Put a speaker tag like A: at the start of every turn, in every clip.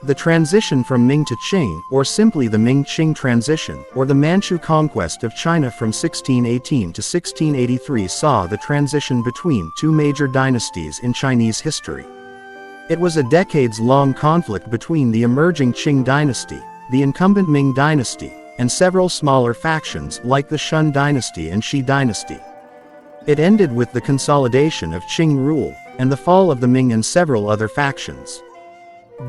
A: The transition from Ming to Qing, or simply the Ming-Qing transition, or the Manchu conquest of China from 1618 to 1683 saw the transition between two major dynasties in Chinese history. It was a decades-long conflict between the emerging Qing Dynasty, the incumbent Ming Dynasty, and several smaller factions like the Shun Dynasty and Shi Dynasty. It ended with the consolidation of Qing rule, and the fall of the Ming and several other factions.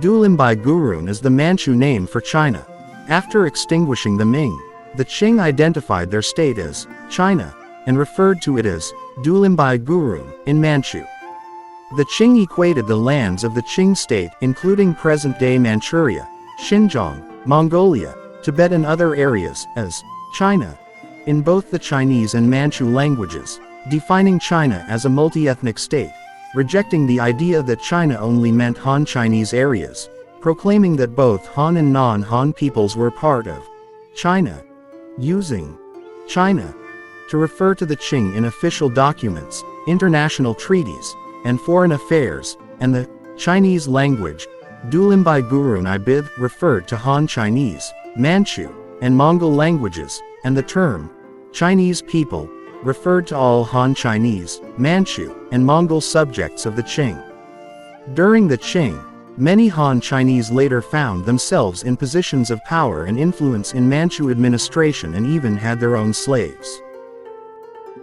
A: Dulimbai Gurun is the Manchu name for China. After extinguishing the Ming, the Qing identified their state as China, and referred to it as Dulimbai Gurun in Manchu. The Qing equated the lands of the Qing state, including present-day Manchuria, Xinjiang, Mongolia, Tibet and other areas, as China, in both the Chinese and Manchu languages, defining China as a multi-ethnic state, rejecting the idea that China only meant Han Chinese areas, proclaiming that both Han and non-Han peoples were part of China, using China to refer to the Qing in official documents, international treaties, and foreign affairs, and the Chinese language, Dulimbai Gurun Ibid, referred to Han Chinese, Manchu, and Mongol languages, and the term Chinese people referred to all Han Chinese, Manchu, and Mongol subjects of the Qing. During the Qing, many Han Chinese later found themselves in positions of power and influence in Manchu administration and even had their own slaves.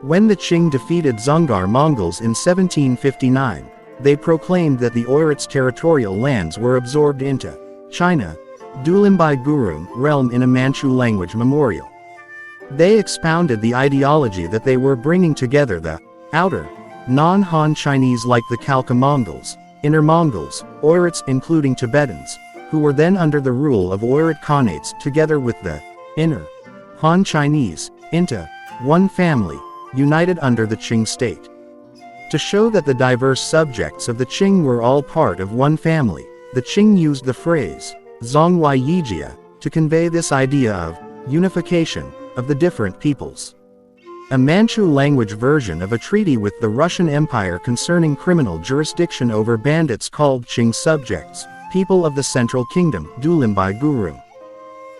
A: When the Qing defeated Dzungar Mongols in 1759, they proclaimed that the Oirat's territorial lands were absorbed into China, Dulimbai Gurun realm in a Manchu language memorial. They expounded the ideology that they were bringing together the outer, non-Han Chinese like the Khalkha Mongols, inner Mongols, Oirats including Tibetans, who were then under the rule of Oirat Khanates, together with the inner, Han Chinese, into one family, united under the Qing state. To show that the diverse subjects of the Qing were all part of one family, the Qing used the phrase, Zhongwai Yijia, to convey this idea of unification of the different peoples. A Manchu language version of a treaty with the Russian Empire concerning criminal jurisdiction over bandits called Qing subjects, people of the Central Kingdom, Dulimbai Gurun.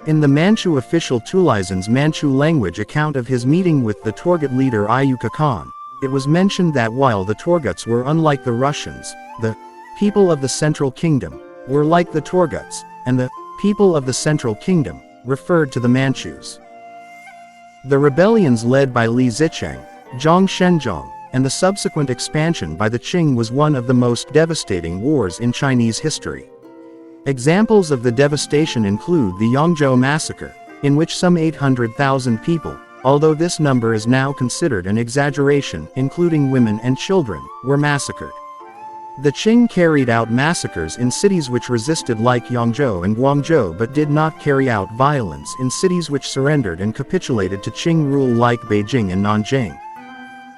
A: In the Manchu official Tulaisan's Manchu language account of his meeting with the Torgut leader Ayuka Khan, it was mentioned that while the Torguts were unlike the Russians, the people of the Central Kingdom were like the Torguts, and the people of the Central Kingdom referred to the Manchus. The rebellions led by Li Zicheng, Zhang Shenzhong, and the subsequent expansion by the Qing was one of the most devastating wars in Chinese history. Examples of the devastation include the Yangzhou massacre, in which some 800,000 people, although this number is now considered an exaggeration, including women and children, were massacred. The Qing carried out massacres in cities which resisted like Yangzhou and Guangzhou but did not carry out violence in cities which surrendered and capitulated to Qing rule like Beijing and Nanjing.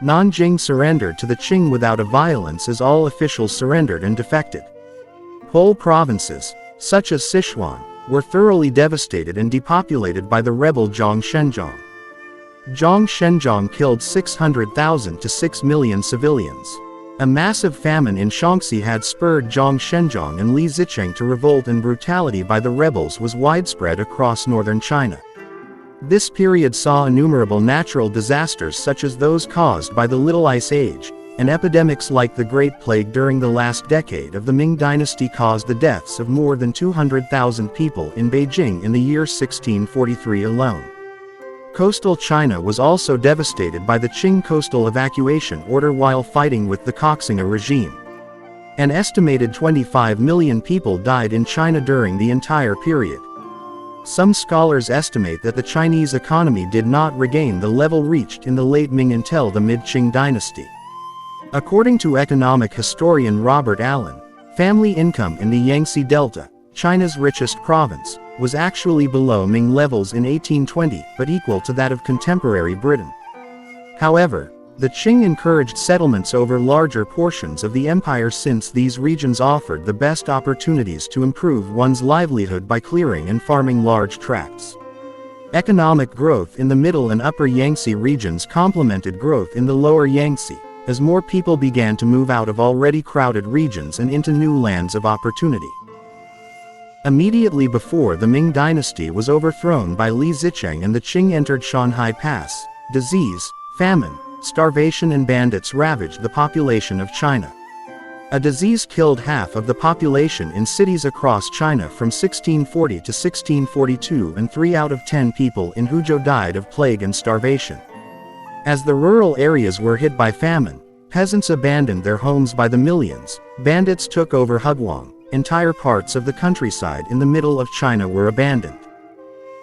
A: Nanjing surrendered to the Qing without a violence as all officials surrendered and defected. Whole provinces, such as Sichuan, were thoroughly devastated and depopulated by the rebel Zhang Shenzhong. Zhang Shenzhong killed 600,000 to 6 million civilians. A massive famine in Shaanxi had spurred Zhang Shenzhong and Li Zicheng to revolt, and brutality by the rebels was widespread across northern China. This period saw innumerable natural disasters such as those caused by the Little Ice Age, and epidemics like the Great Plague during the last decade of the Ming Dynasty caused the deaths of more than 200,000 people in Beijing in the year 1643 alone. Coastal China was also devastated by the Qing coastal evacuation order while fighting with the Koxinga regime. An estimated 25 million people died in China during the entire period. Some scholars estimate that the Chinese economy did not regain the level reached in the late Ming until the mid-Qing dynasty. According to economic historian Robert Allen, family income in the Yangtze Delta, China's richest province, was actually below Ming levels in 1820 but equal to that of contemporary Britain. However, the Qing encouraged settlements over larger portions of the empire since these regions offered the best opportunities to improve one's livelihood by clearing and farming large tracts. Economic growth in the middle and upper Yangtze regions complemented growth in the lower Yangtze, as more people began to move out of already crowded regions and into new lands of opportunity. Immediately before the Ming Dynasty was overthrown by Li Zicheng and the Qing entered Shanhai Pass, disease, famine, starvation and bandits ravaged the population of China. A disease killed half of the population in cities across China from 1640 to 1642, and 3 out of 10 people in Huzhou died of plague and starvation. As the rural areas were hit by famine, peasants abandoned their homes by the millions, bandits took over Huguang, entire parts of the countryside in the middle of China were abandoned.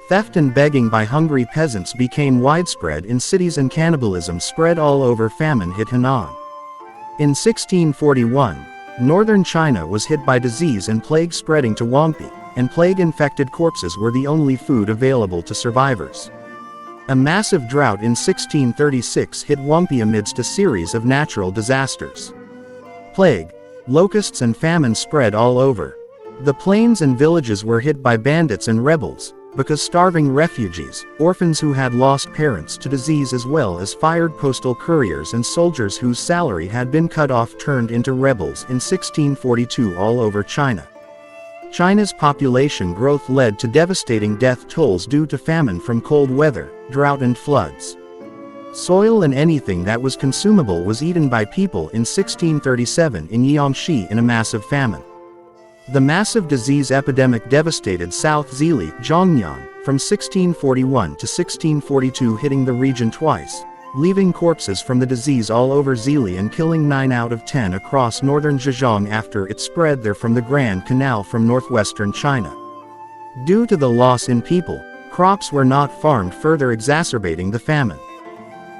A: Theft and begging by hungry peasants became widespread in cities and cannibalism spread all over. Famine hit Henan. In 1641, northern China was hit by disease and plague spreading to Huangpi, and plague-infected corpses were the only food available to survivors. A massive drought in 1636 hit Huangpi amidst a series of natural disasters. Plague, locusts and famine spread all over. The plains and villages were hit by bandits and rebels, because starving refugees, orphans who had lost parents to disease, as well as fired postal couriers and soldiers whose salary had been cut off, turned into rebels in 1642 all over China. China's population growth led to devastating death tolls due to famine from cold weather, drought and floods. Soil and anything that was consumable was eaten by people in 1637 in Jiangxi in a massive famine. The massive disease epidemic devastated South Zili, Zhongnan, from 1641 to 1642, hitting the region twice, leaving corpses from the disease all over Zili and killing 9 out of 10 across northern Zhejiang after it spread there from the Grand Canal from northwestern China. Due to the loss in people, crops were not farmed, further exacerbating the famine.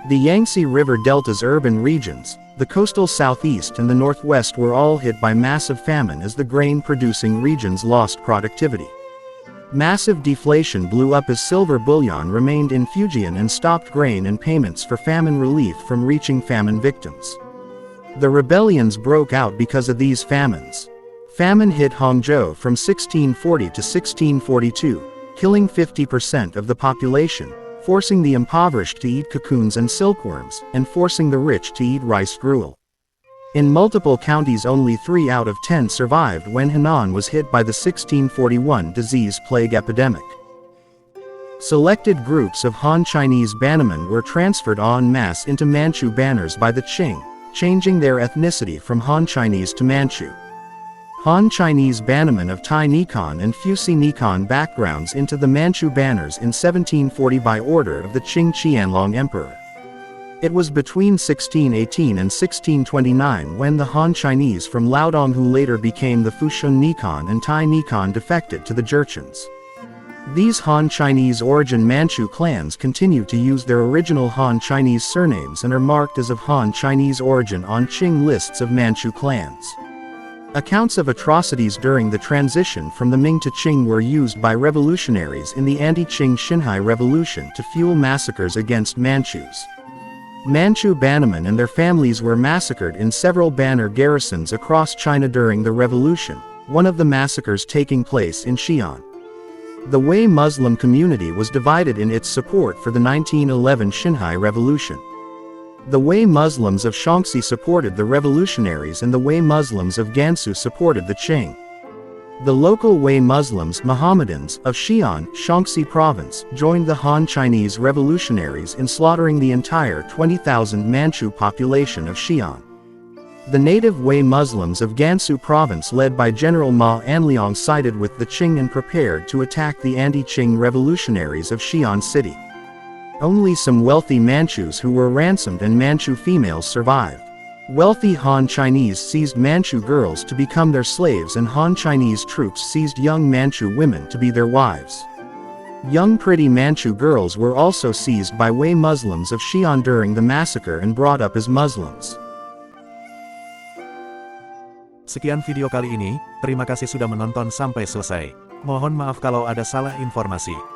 A: The Yangtze River Delta's urban regions, the coastal southeast and the northwest were all hit by massive famine as the grain-producing regions lost productivity. Massive deflation blew up as silver bullion remained in Fujian and stopped grain and payments for famine relief from reaching famine victims. The rebellions broke out because of these famines. Famine hit Hangzhou from 1640 to 1642, killing 50% of the population, forcing the impoverished to eat cocoons and silkworms, and forcing the rich to eat rice gruel. In multiple counties only 3 out of 10 survived when Henan was hit by the 1641 disease plague epidemic. Selected groups of Han Chinese bannermen were transferred en masse into Manchu banners by the Qing, changing their ethnicity from Han Chinese to Manchu. Han Chinese bannermen of Tai Nikon and Fusi Nikon backgrounds into the Manchu banners in 1740 by order of the Qing Qianlong Emperor. It was between 1618 and 1629 when the Han Chinese from Liaodong, who later became the Fushun Nikon and Tai Nikon, defected to the Jurchens. These Han Chinese origin Manchu clans continue to use their original Han Chinese surnames and are marked as of Han Chinese origin on Qing lists of Manchu clans. Accounts of atrocities during the transition from the Ming to Qing were used by revolutionaries in the anti-Qing Xinhai Revolution to fuel massacres against Manchus. Manchu bannermen and their families were massacred in several banner garrisons across China during the revolution, one of the massacres taking place in Xi'an. The Hui Muslim community was divided in its support for the 1911 Xinhai Revolution. The Hui Muslims of Shaanxi supported the revolutionaries and the Hui Muslims of Gansu supported the Qing. The local Hui Muslims, Mohammedans, of Xi'an, Shaanxi province, joined the Han Chinese revolutionaries in slaughtering the entire 20,000 Manchu population of Xi'an. The native Hui Muslims of Gansu province led by General Ma Anliang sided with the Qing and prepared to attack the anti-Qing revolutionaries of Xi'an city. Only some wealthy Manchus who were ransomed and Manchu females survived. Wealthy Han Chinese seized Manchu girls to become their slaves, and Han Chinese troops seized young Manchu women to be their wives. Young pretty Manchu girls were also seized by Hui Muslims of Xi'an during the massacre and brought up as Muslims.
B: Sekian video kali ini, terima kasih sudah menonton sampai selesai. Mohon maaf kalau ada salah informasi.